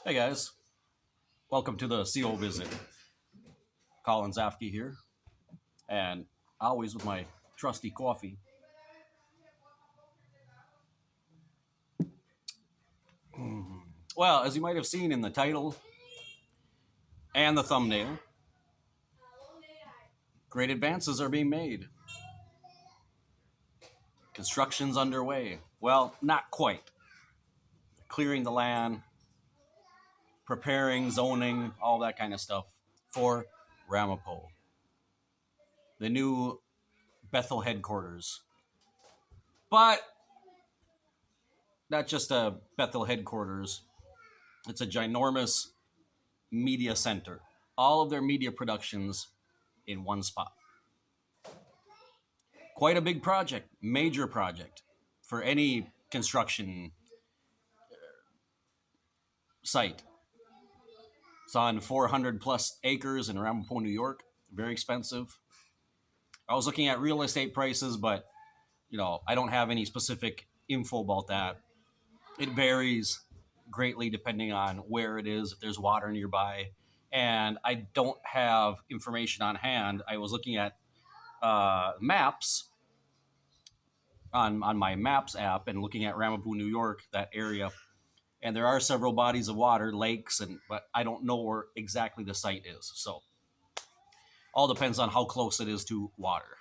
Hey guys, welcome to the CO visit. Colin Zafke here, and always with my trusty coffee. Well, as you might have seen in the title and the thumbnail, great advances are being made. Construction's underway. Well, not quite. Clearing the land, preparing, zoning, all that kind of stuff for Ramapo, the new Bethel headquarters. But not just a Bethel headquarters, it's a ginormous media center. All of their media productions in one spot. Quite a big project, major project for any construction site. It's on 400 plus acres in Ramapo, New York. Very expensive. I was looking at real estate prices, but I don't have any specific info about that. It varies greatly depending on where it is, if there's water nearby. And I don't have information on hand. I was looking at maps on my Maps app and looking at Ramapo, New York, that area. And there are several bodies of water, lakes, but I don't know where exactly the site is. So all depends on how close it is to water.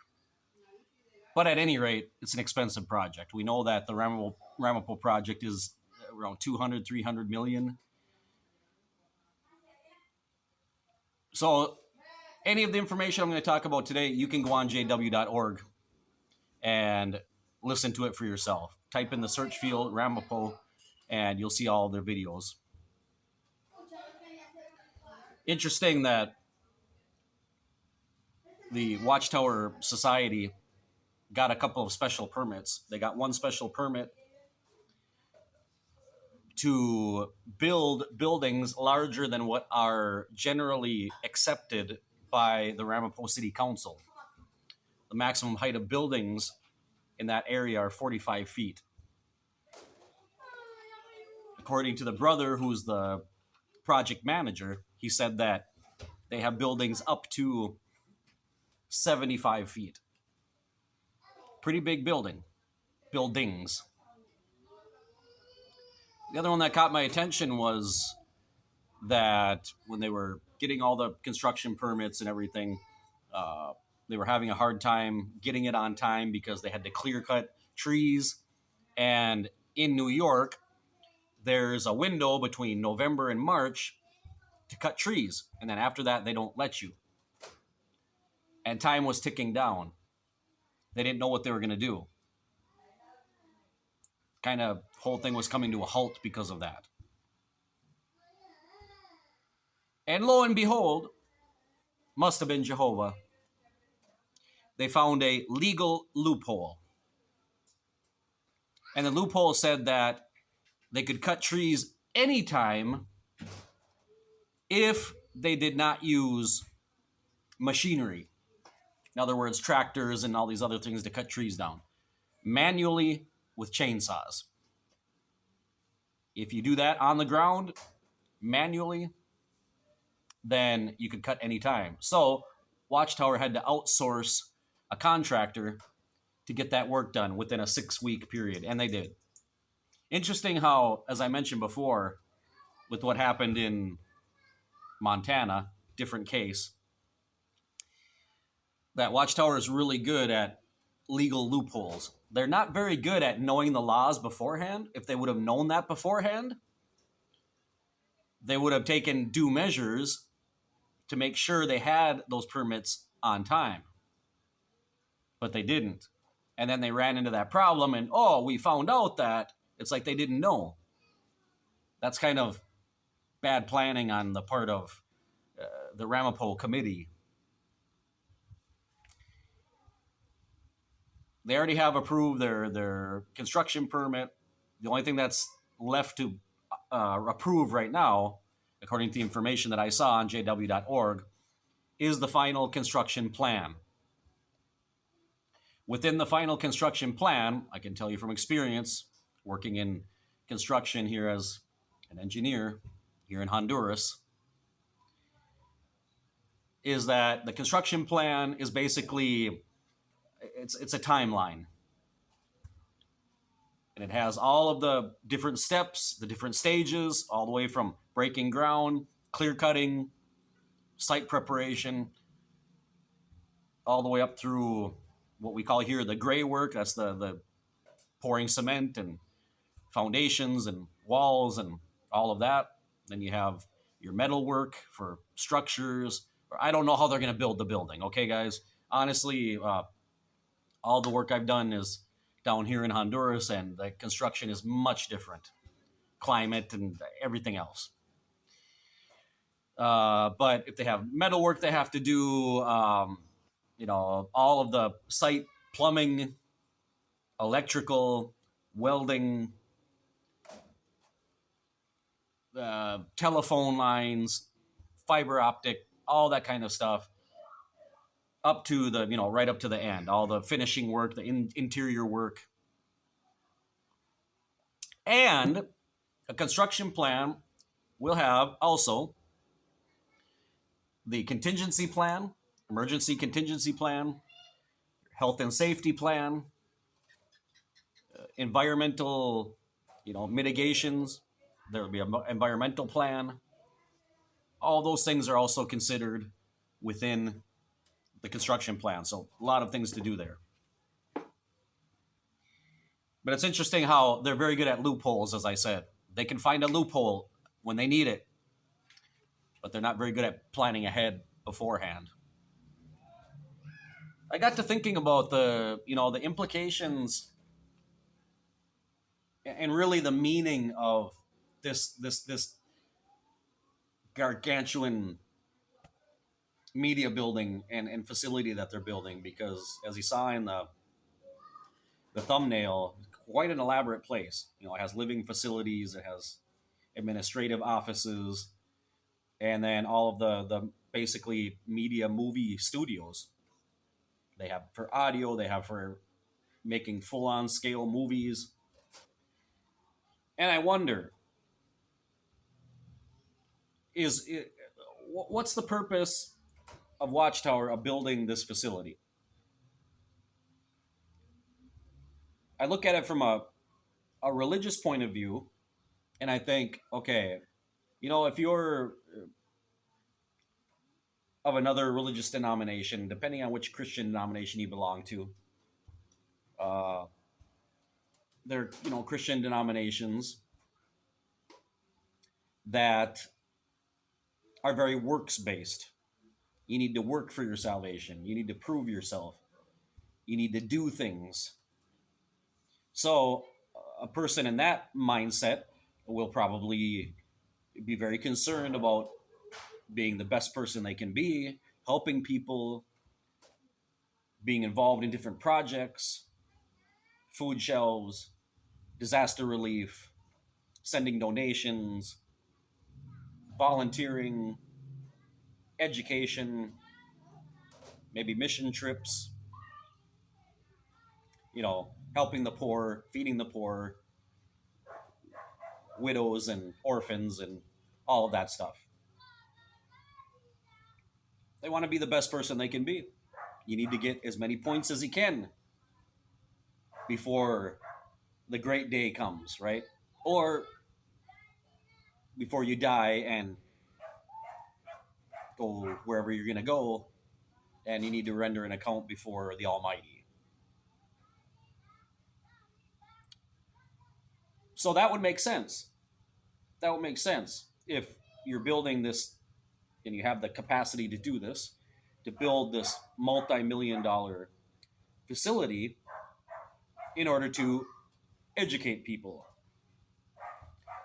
But at any rate, it's an expensive project. We know that the Ramapo project is around 200, 300 million. So any of the information I'm going to talk about today, you can go on jw.org and listen to it for yourself. Type in the search field Ramapo and you'll see all their videos. Interesting that the Watchtower Society got a couple of special permits. They got one special permit to build buildings larger than what are generally accepted by the Ramapo City Council. The maximum height of buildings in that area are 45 feet. According to the brother, who's the project manager, he said that they have buildings up to 75 feet. Pretty big buildings. The other one that caught my attention was that when they were getting all the construction permits and everything, they were having a hard time getting it on time because they had to clear cut trees. And in New York, there's a window between November and March to cut trees. And then after that, they don't let you. And time was ticking down. They didn't know what they were going to do. Kind of whole thing was coming to a halt because of that. And lo and behold, must have been Jehovah. They found a legal loophole. And the loophole said that they could cut trees anytime if they did not use machinery. In other words, tractors and all these other things to cut trees down. Manually with chainsaws. If you do that on the ground, manually, then you could cut anytime. So Watchtower had to outsource a contractor to get that work done within a 6-week period, and they did. Interesting how, as I mentioned before, with what happened in Montana, different case, that Watchtower is really good at legal loopholes. They're not very good at knowing the laws beforehand. If they would have known that beforehand, they would have taken due measures to make sure they had those permits on time. But they didn't. And then they ran into that problem and, we found out that. It's like they didn't know. That's kind of bad planning on the part of the Ramapo committee. They already have approved their construction permit. The only thing that's left to approve right now, according to the information that I saw on jw.org, is the final construction plan. Within the final construction plan, I can tell you from experience, working in construction here as an engineer, here in Honduras is that the construction plan is basically it's a timeline, and it has all of the different steps, the different stages, all the way from breaking ground, clear cutting, site preparation, all the way up through what we call here the gray work. That's the pouring cement and foundations and walls and all of that. Then you have your metal work for structures. I don't know how they're going to build the building. Okay, guys. Honestly, all the work I've done is down here in Honduras, and the construction is much different. Climate and everything else. But if they have metal work they have to do, all of the site plumbing, electrical, welding, telephone lines, fiber optic, all that kind of stuff, up to the, right up to the end, all the finishing work, the interior work. And a construction plan will have also the contingency plan, emergency contingency plan, health and safety plan, environmental, mitigations. There will be an environmental plan. All those things are also considered within the construction plan. So a lot of things to do there. But it's interesting how they're very good at loopholes, as I said. They can find a loophole when they need it, but they're not very good at planning ahead beforehand. I got to thinking about the implications and really the meaning of this gargantuan media building and facility that they're building, because as you saw in the thumbnail, quite an elaborate place. It has living facilities, it has administrative offices, and then all of the basically media movie studios. They have for audio, they have for making full-on scale movies. And I wonder, what's the purpose of Watchtower of building this facility? I look at it from a religious point of view, and I think, okay, if you're of another religious denomination, depending on which Christian denomination you belong to, there are Christian denominations that are very works based. You need to work for your salvation. You need to prove yourself. You need to do things. So a person in that mindset will probably be very concerned about being the best person they can be, helping people, being involved in different projects, food shelves, disaster relief, sending donations, volunteering, education, maybe mission trips, helping the poor, feeding the poor, widows and orphans and all of that stuff. They want to be the best person they can be. You need to get as many points as you can before the great day comes, right? Or before you die and go wherever you're going to go, and you need to render an account before the Almighty. So that would make sense. That would make sense if you're building this and you have the capacity to do this, to build this multi-million-dollar facility in order to educate people,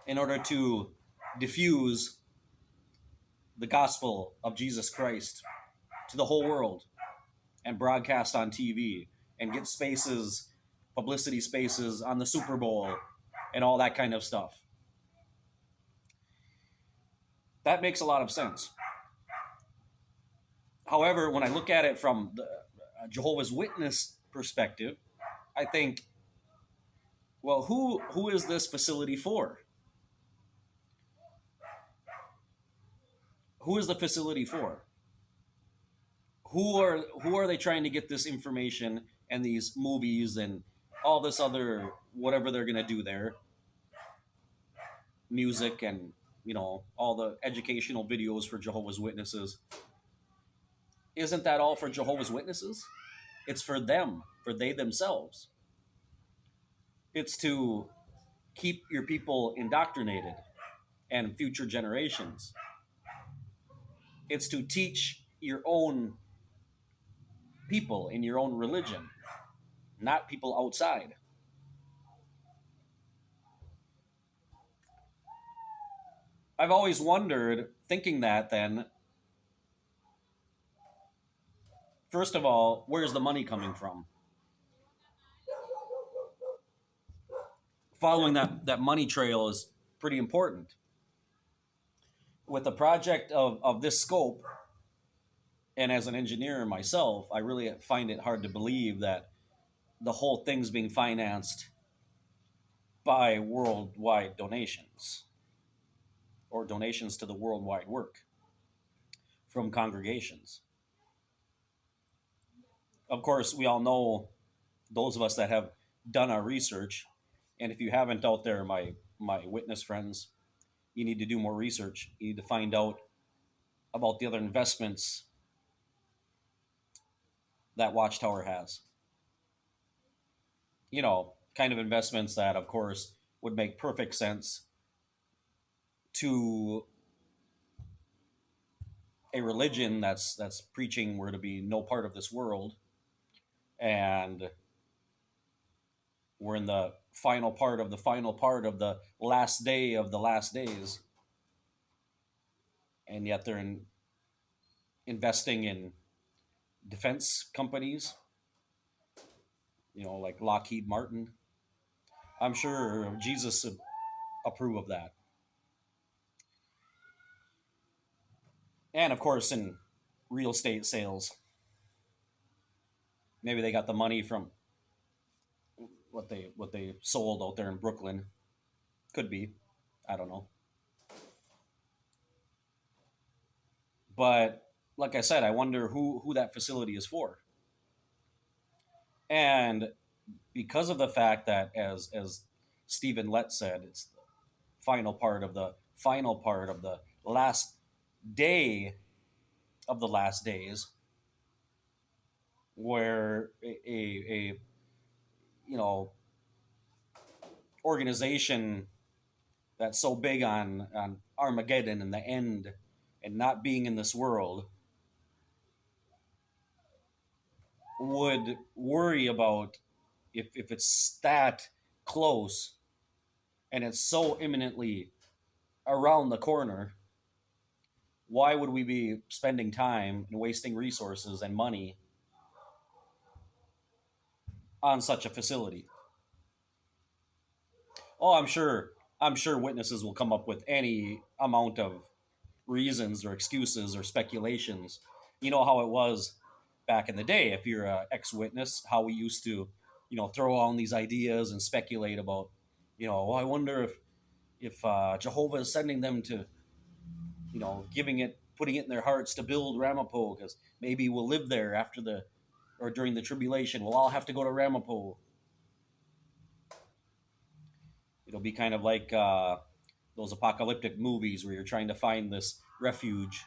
in order to diffuse the gospel of Jesus Christ to the whole world and broadcast on TV and get spaces, publicity spaces on the Super Bowl and all that kind of stuff. That makes a lot of sense. However, when I look at it from the Jehovah's Witness perspective, I think, well, who is this facility for? Who is the facility for? Who are they trying to get this information and these movies and all this other whatever they're gonna do there, music and all the educational videos for Jehovah's Witnesses? Isn't that all for Jehovah's Witnesses? It's for them, for they themselves. It's to keep your people indoctrinated and future generations. It's to teach your own people in your own religion, not people outside. I've always wondered, thinking that then, first of all, where's the money coming from? Following that money trail is pretty important. With a project of this scope, and as an engineer myself, I really find it hard to believe that the whole thing's being financed by worldwide donations or donations to the worldwide work from congregations. Of course, we all know, those of us that have done our research, and if you haven't out there, my witness friends, you need to do more research. You need to find out about the other investments that Watchtower has. Kind of investments that, of course, would make perfect sense to a religion that's preaching we're to be no part of this world, and we're in the final part of the last day of the last days, and yet they're investing in defense companies, like Lockheed Martin. I'm sure Jesus would approve of that. And of course, in real estate sales, maybe they got the money from what they sold out there in Brooklyn. Could be, I don't know. But like I said, I wonder who that facility is for. And because of the fact that, as Stephen Lett said, it's the final part of the last day of the last days, where a organization that's so big on Armageddon and the end and not being in this world would worry about, if it's that close and it's so imminently around the corner, why would we be spending time and wasting resources and money on such a facility? Oh, I'm sure witnesses will come up with any amount of reasons or excuses or speculations. You know how it was back in the day. If you're an ex-witness, how we used to, throw on these ideas and speculate about, I wonder if Jehovah is sending them to, putting it in their hearts to build Ramapo, because maybe we'll live there during the tribulation. We'll all have to go to Ramapo. It'll be kind of like those apocalyptic movies where you're trying to find this refuge.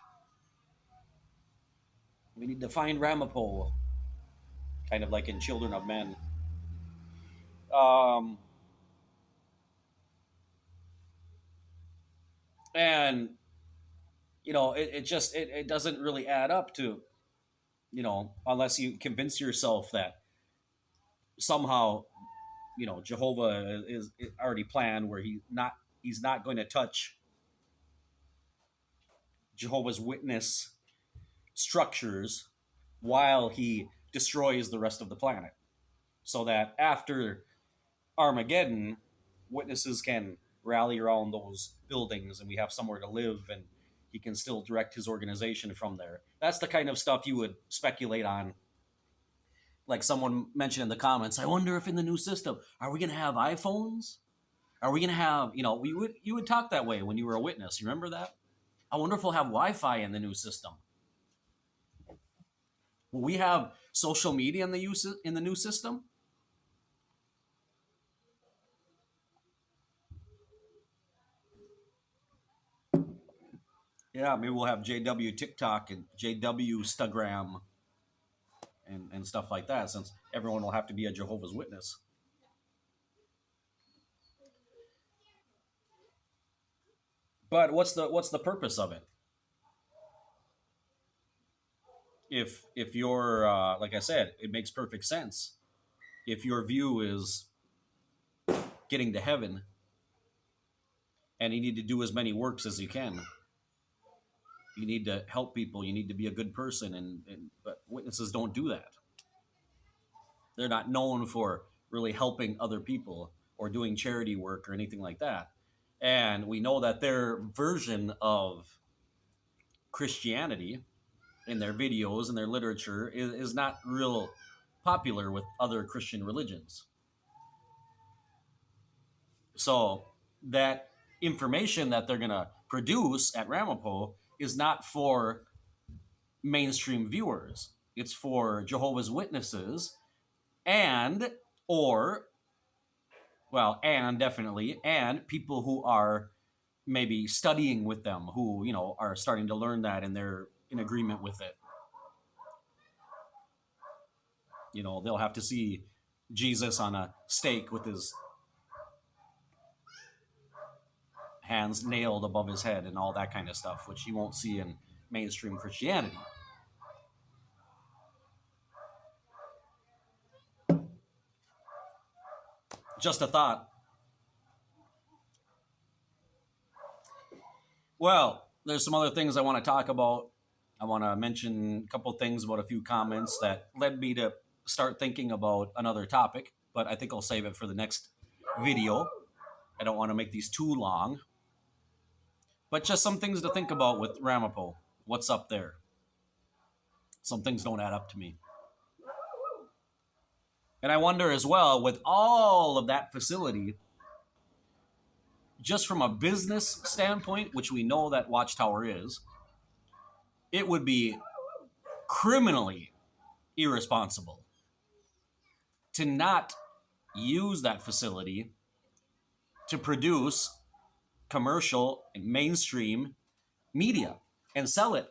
We need to find Ramapo. Kind of like in Children of Men. And it doesn't really add up to, unless you convince yourself that somehow, Jehovah is already planned where he's not going to touch Jehovah's Witness structures while he destroys the rest of the planet, so that after Armageddon, witnesses can rally around those buildings and we have somewhere to live, and he can still direct his organization from there. That's the kind of stuff you would speculate on. Like someone mentioned in the comments, I wonder if in the new system, are we going to have iPhones? Are we going to have, you would talk that way when you were a witness. You remember that? I wonder if we'll have Wi-Fi in the new system. Will we have social media in the new system? Yeah, maybe we'll have JW TikTok and JW Instagram and stuff like that, since everyone will have to be a Jehovah's Witness. But what's the purpose of it? If you're like I said, it makes perfect sense. If your view is getting to heaven, and you need to do as many works as you can, you need to help people, you need to be a good person, and but witnesses don't do that. They're not known for really helping other people or doing charity work or anything like that. And we know that their version of Christianity in their videos and their literature is not real popular with other Christian religions. So that information that they're going to produce at Ramapo is not for mainstream viewers. It's for Jehovah's Witnesses and definitely, and people who are maybe studying with them, who, are starting to learn that and they're in agreement with it. They'll have to see Jesus on a stake with his hands nailed above his head and all that kind of stuff, which you won't see in mainstream Christianity. Just a thought. Well, there's some other things I want to talk about. I want to mention a couple things about a few comments that led me to start thinking about another topic, but I think I'll save it for the next video. I don't want to make these too long. But just some things to think about with Ramapo. What's up there? Some things don't add up to me. And I wonder as well, with all of that facility, just from a business standpoint, which we know that Watchtower is, it would be criminally irresponsible to not use that facility to produce commercial and mainstream media and sell it.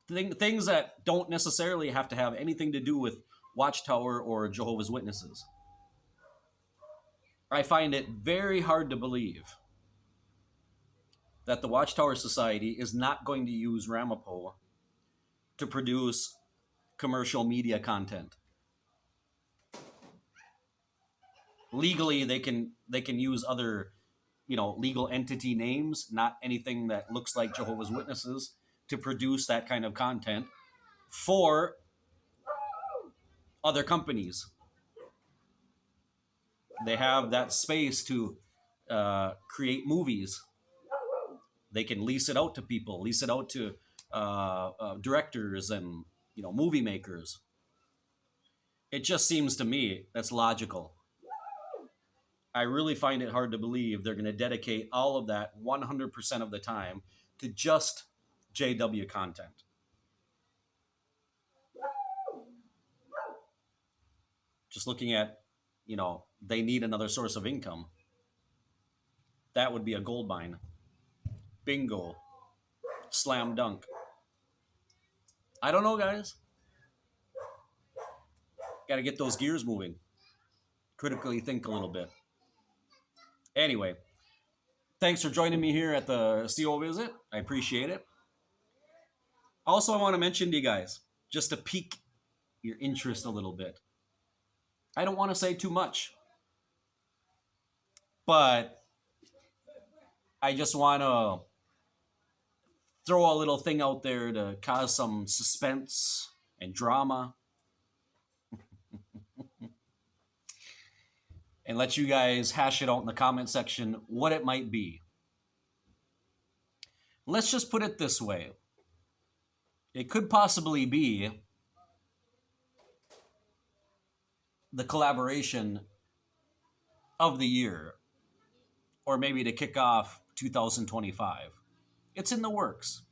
Things that don't necessarily have to have anything to do with Watchtower or Jehovah's Witnesses. I find it very hard to believe that the Watchtower Society is not going to use Ramapo to produce commercial media content. Legally, they can use other, legal entity names, not anything that looks like Jehovah's Witnesses, to produce that kind of content for other companies. They have that space to create movies. They can lease it out to people, lease it out to directors and movie makers. It just seems to me that's logical. I really find it hard to believe they're going to dedicate all of that 100% of the time to just JW content. Just looking at, they need another source of income. That would be a gold mine. Bingo. Slam dunk. I don't know, guys. Got to get those gears moving. Critically think a little bit. Anyway, thanks for joining me here at the CO visit. I appreciate it. Also, I want to mention to you guys, just to pique your interest a little bit. I don't want to say too much, but I just want to throw a little thing out there to cause some suspense and drama. And let you guys hash it out in the comment section what it might be. Let's just put it this way. It could possibly be the collaboration of the year, or maybe to kick off 2025. It's in the works.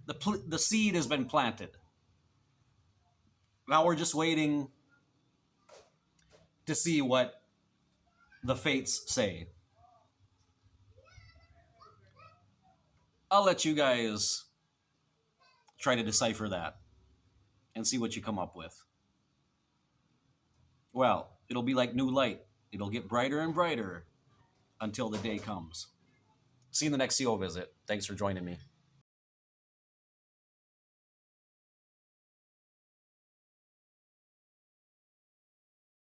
The seed has been planted. Now we're just waiting to see what the fates say. I'll let you guys try to decipher that and see what you come up with. Well, it'll be like new light. It'll get brighter and brighter until the day comes. See you in the next CO visit. Thanks for joining me.